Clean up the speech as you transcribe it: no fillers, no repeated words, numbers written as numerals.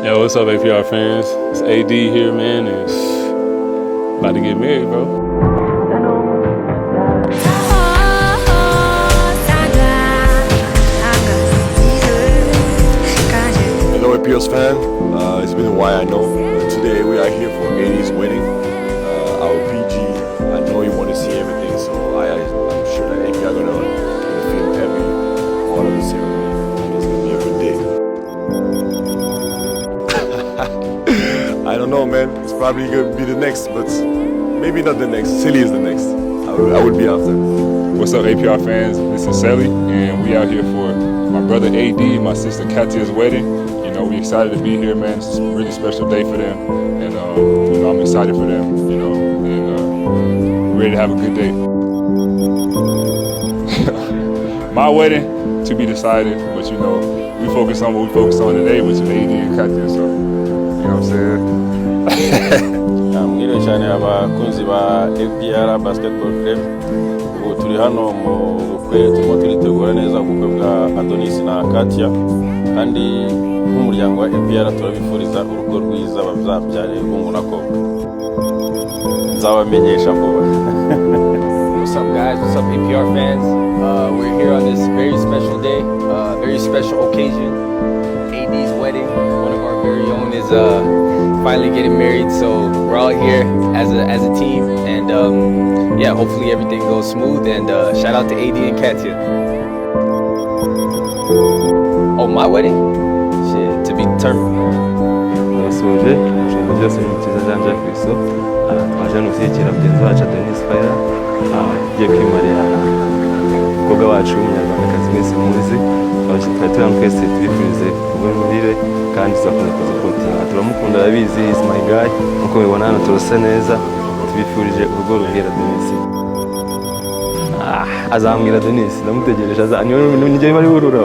Yo, what's up, APR fans? It's AD here, man, and about to get married, bro. Hello, APR's fan. It's been a while, I know. Today we are here for AD's wedding. Our PG, I know you want to see everything, so I'm sure that APR gonna feel happy all of the ceremony. It's gonna be a good day. I don't know, man. It's probably gonna be the next, but maybe not the next. Silly is the next. I would be after. What's up, APR fans? This is Sally, and we out here for my brother AD, my sister Kathia's wedding. You know, we excited to be here, man. It's a really special day for them, and you know, I'm excited for them. You know, and ready to have a good day. My wedding to be decided, but you know, we focus on what we focus on today, which is AD and Kathia. So, you know what I'm saying? Mwiriwe cyane abakunzi ba APR Basketball Club. Ubu turi hano mu bukwe, turimo turitegura neza ubukwe bwa Adonis na Kathia, kandi nk'umuryango wa APR turabifuriza urugo rwiza bazabyare ubungu n'akobwa. Nzabamenyesha vuba. What's up, guys? What's up, APR fans? We're here on this very special day, very special occasion. AD's wedding. One of our very own is finally getting married, so we're all here as a team, and yeah, hopefully everything goes smooth. And shout out to AD and Kathia. Oh, my wedding? Shit, to be determined. Nasoje ijambo ryose ni cyiza janje Kristo twaje no kwikira mugenzi wacu Adonis Fire agiye kwimarira umukobwa wacu w'umunyarwandakazi mwese muzi twari turamwese tubifurize ubumurire kandi tuzakomeza kuzakotina turamukunda arabizi is my guy nkuko mubibona hano turasa neza tubifurije urugo ruhira Adonis azambwira Adonis ndamutegereje niyo bari burura